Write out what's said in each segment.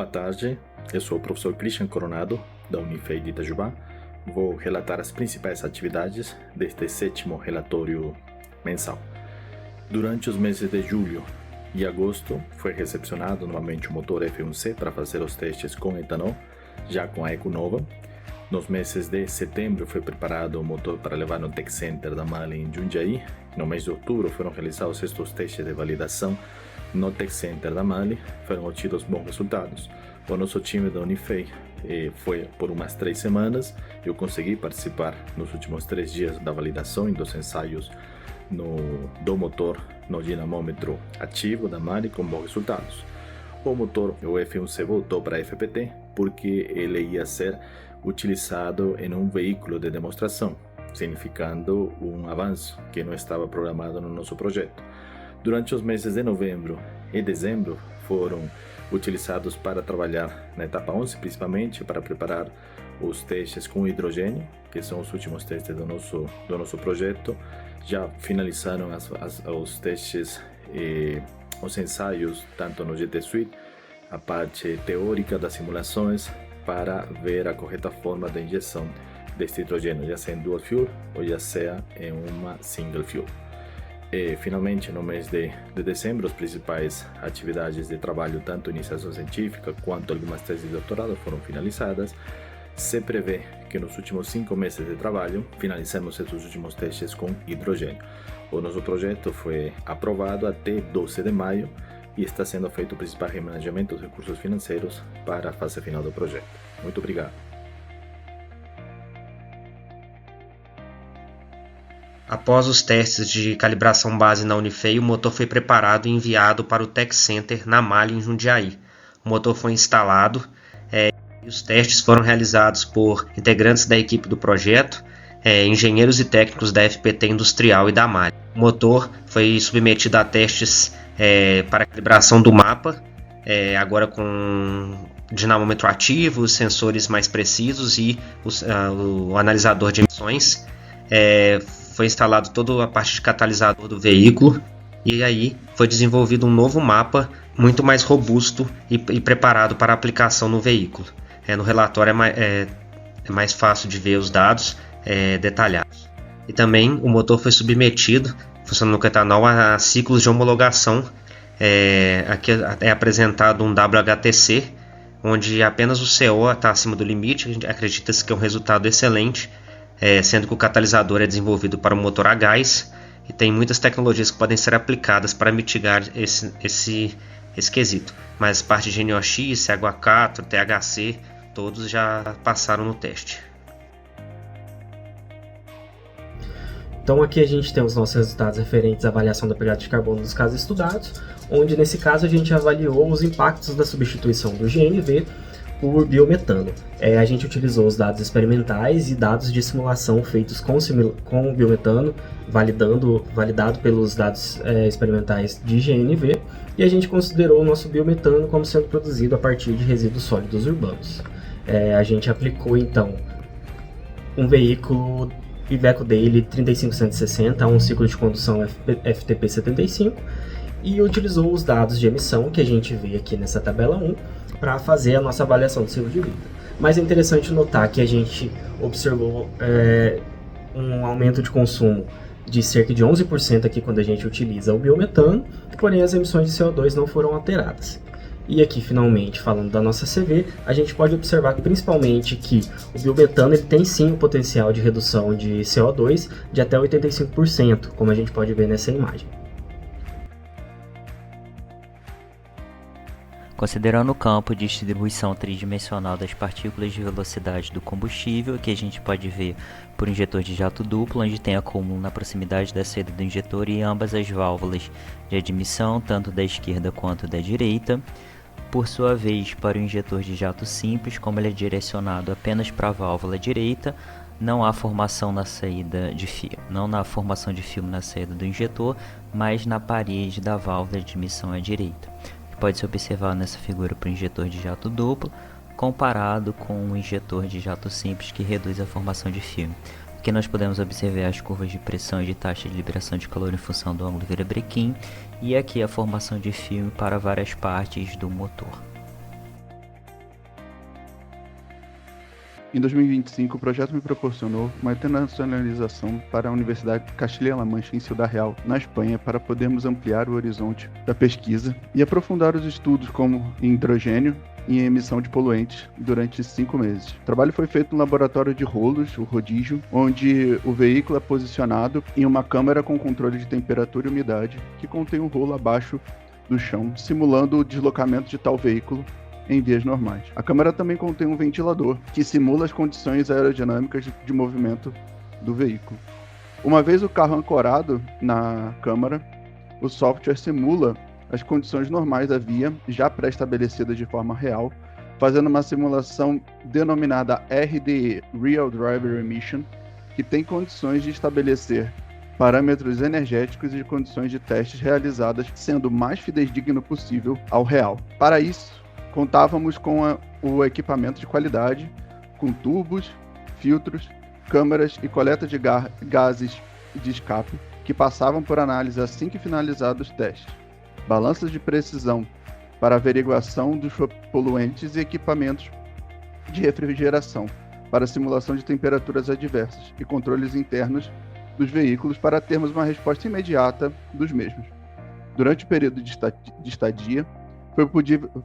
Boa tarde, eu sou o professor Christian Coronado, da Unifei de Itajubá. Vou relatar as principais atividades deste 7º relatório mensal. Durante os meses de julho e agosto, foi recepcionado novamente o motor F1C para fazer os testes com etanol, já com a Econova. Nos meses de setembro, foi preparado o motor para levar no Tech Center da MAHLE em Jundiaí. No mês de outubro, foram realizados estes testes de validação no Tech Center da MAHLE. Foram obtidos bons resultados. O nosso time da Unifei foi por umas 3 semanas. Eu consegui participar nos últimos 3 dias da validação e dos ensaios do motor no dinamômetro ativo da MAHLE com bons resultados. O motor, o F1C, voltou para a FPT porque ele ia ser utilizado em um veículo de demonstração, significando um avanço que não estava programado no nosso projeto. Durante os meses de novembro e dezembro foram utilizados para trabalhar na etapa 11, principalmente para preparar os testes com hidrogênio, que são os últimos testes do nosso projeto. Já finalizaram os testes e os ensaios, tanto no GT Suite, a parte teórica das simulações, para ver a correta forma de injeção deste hidrogênio, já seja em dual fuel ou já seja em uma single fuel. E, finalmente, no mês de dezembro, as principais atividades de trabalho, tanto iniciação científica quanto algumas teses de doutorado, foram finalizadas. Se prevê que nos últimos 5 meses de trabalho finalizemos esses últimos testes com hidrogênio. O nosso projeto foi aprovado até 12 de maio e está sendo feito o principal remanejamento dos recursos financeiros para a fase final do projeto. Muito obrigado. Após os testes de calibração base na Unifei, o motor foi preparado e enviado para o Tech Center na MAHLE em Jundiaí. O motor foi instalado e os testes foram realizados por integrantes da equipe do projeto, engenheiros e técnicos da FPT Industrial e da MAHLE. O motor foi submetido a testes para calibração do mapa, agora com dinamômetro ativo, sensores mais precisos e o analisador de emissões. Foi instalado toda a parte de catalisador do veículo e aí foi desenvolvido um novo mapa muito mais robusto e preparado para aplicação no veículo. No relatório é mais fácil de ver os dados detalhados. E também o motor foi submetido, funcionando com etanol, a ciclos de homologação. Aqui é apresentado um WHTC, onde apenas o CO está acima do limite. A gente acredita que é um resultado excelente, sendo que o catalisador é desenvolvido para o motor a gás e tem muitas tecnologias que podem ser aplicadas para mitigar esse quesito. Mas parte de NOx, CH4, THC, todos já passaram no teste. Então aqui a gente tem os nossos resultados referentes à avaliação da pegada de carbono dos casos estudados, onde nesse caso a gente avaliou os impactos da substituição do GNV por biometano. A gente utilizou os dados experimentais e dados de simulação feitos com biometano, validado pelos dados experimentais de GNV, e a gente considerou o nosso biometano como sendo produzido a partir de resíduos sólidos urbanos. A gente aplicou então um veículo Iveco Daily 35160 a um ciclo de condução FTP 75 e utilizou os dados de emissão que a gente vê aqui nessa tabela 1 para fazer a nossa avaliação do ciclo de vida. Mas é interessante notar que a gente observou um aumento de consumo de cerca de 11% aqui quando a gente utiliza o biometano, porém as emissões de CO2 não foram alteradas. E aqui, finalmente, falando da nossa CV, a gente pode observar principalmente que o biometano ele tem sim o potencial de redução de CO2 de até 85%, como a gente pode ver nessa imagem. Considerando o campo de distribuição tridimensional das partículas de velocidade do combustível, que a gente pode ver por injetor de jato duplo, onde tem acúmulo na proximidade da saída do injetor e ambas as válvulas de admissão, tanto da esquerda quanto da direita. Por sua vez, para o injetor de jato simples, como ele é direcionado apenas para a válvula direita, não há formação na saída de filme, não há formação de filme na saída do injetor, mas na parede da válvula de admissão à direita. Pode-se observar nessa figura para o injetor de jato duplo, comparado com o injetor de jato simples, que reduz a formação de filme. Aqui nós podemos observar as curvas de pressão e de taxa de liberação de calor em função do ângulo Vieira-Brequin, e aqui a formação de filme para várias partes do motor. Em 2025, o projeto me proporcionou uma internacionalização para a Universidade de Castilla-La Mancha, em Ciudad Real, na Espanha, para podermos ampliar o horizonte da pesquisa e aprofundar os estudos como em hidrogênio e em emissão de poluentes durante 5 meses. O trabalho foi feito no laboratório de rolos, o rodízio, onde o veículo é posicionado em uma câmara com controle de temperatura e umidade, que contém um rolo abaixo do chão, simulando o deslocamento de tal veículo em vias normais. A câmara também contém um ventilador, que simula as condições aerodinâmicas de movimento do veículo. Uma vez o carro ancorado na câmara, o software simula as condições normais da via, já pré-estabelecidas de forma real, fazendo uma simulação denominada RDE, Real Driver Emission, que tem condições de estabelecer parâmetros energéticos e condições de testes realizadas, sendo o mais fidedigno possível ao real. Para isso, contávamos com o equipamento de qualidade, com tubos, filtros, câmaras e coleta de gases de escape, que passavam por análise assim que finalizados os testes, balanças de precisão para averiguação dos poluentes e equipamentos de refrigeração para simulação de temperaturas adversas e controles internos dos veículos para termos uma resposta imediata dos mesmos. Durante o período de estadia,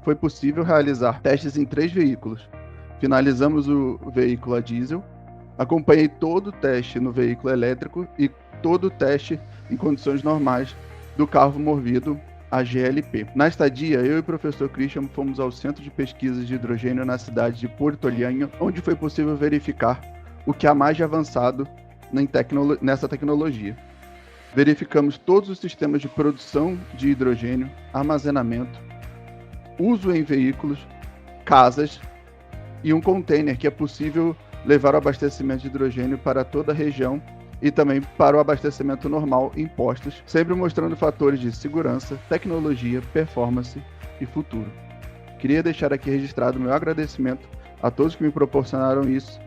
foi possível realizar testes em 3 veículos. Finalizamos o veículo a diesel, acompanhei todo o teste no veículo elétrico e todo o teste em condições normais do carro movido a GLP. Na estadia, eu e o professor Christian fomos ao Centro de Pesquisas de Hidrogênio na cidade de Porto Olhanha, onde foi possível verificar o que há mais de avançado nessa tecnologia. Verificamos todos os sistemas de produção de hidrogênio, armazenamento, uso em veículos, casas e um container que é possível levar o abastecimento de hidrogênio para toda a região e também para o abastecimento normal em postos, sempre mostrando fatores de segurança, tecnologia, performance e futuro. Queria deixar aqui registrado meu agradecimento a todos que me proporcionaram isso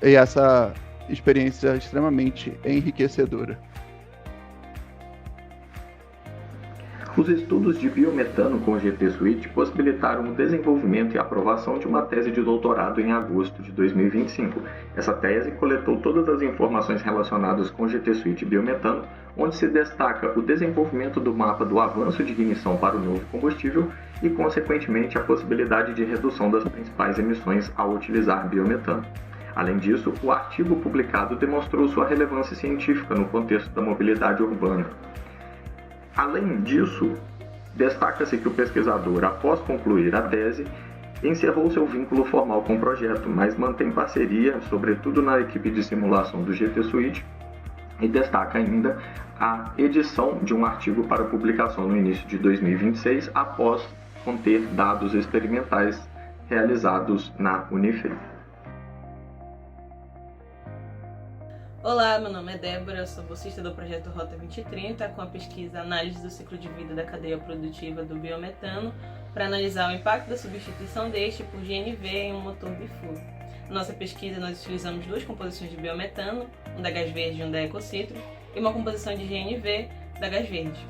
e essa experiência extremamente enriquecedora. Os estudos de biometano com o GT Suite possibilitaram o desenvolvimento e aprovação de uma tese de doutorado em agosto de 2025. Essa tese coletou todas as informações relacionadas com o GT Suite biometano, onde se destaca o desenvolvimento do mapa do avanço de ignição para o novo combustível e, consequentemente, a possibilidade de redução das principais emissões ao utilizar biometano. Além disso, o artigo publicado demonstrou sua relevância científica no contexto da mobilidade urbana. Além disso, destaca-se que o pesquisador, após concluir a tese, encerrou seu vínculo formal com o projeto, mas mantém parceria, sobretudo na equipe de simulação do GT Suite, e destaca ainda a edição de um artigo para publicação no início de 2026, após conter dados experimentais realizados na Unifei. Olá, meu nome é Débora, eu sou bolsista do projeto Rota 2030 com a pesquisa Análise do ciclo de vida da cadeia produtiva do biometano para analisar o impacto da substituição deste por GNV em um motor bifuel. Na nossa pesquisa nós utilizamos 2 composições de biometano, um da gás verde e um da ecocitro, e uma composição de GNV da gás verde.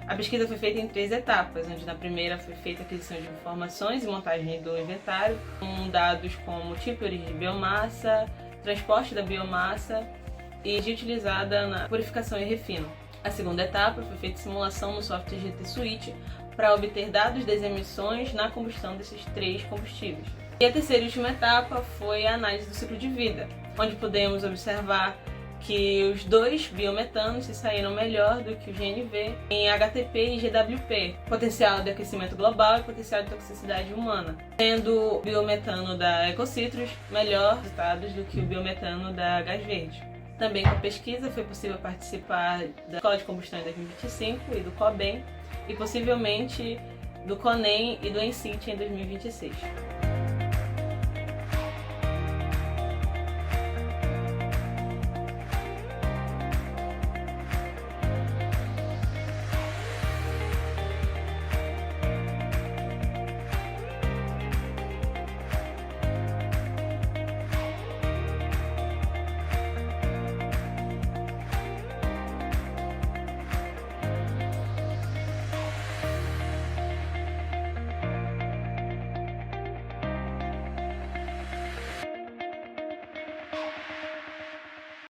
A pesquisa foi feita em 3 etapas, onde na primeira foi feita a aquisição de informações e montagem do inventário, com dados como tipo e origem de biomassa, transporte da biomassa e de utilizada na purificação e refino. A segunda etapa foi feita simulação no software GT Suite para obter dados das emissões na combustão desses 3 combustíveis. E a terceira e última etapa foi a análise do ciclo de vida, onde podemos observar que os 2 biometanos se saíram melhor do que o GNV em HTP e GWP, potencial de aquecimento global e potencial de toxicidade humana, sendo o biometano da Ecocitrus melhor resultados do que o biometano da gás verde. Também com a pesquisa foi possível participar da Escola de Combustão em 2025 e do COBEM, e possivelmente do CONEM e do ENCIT em 2026.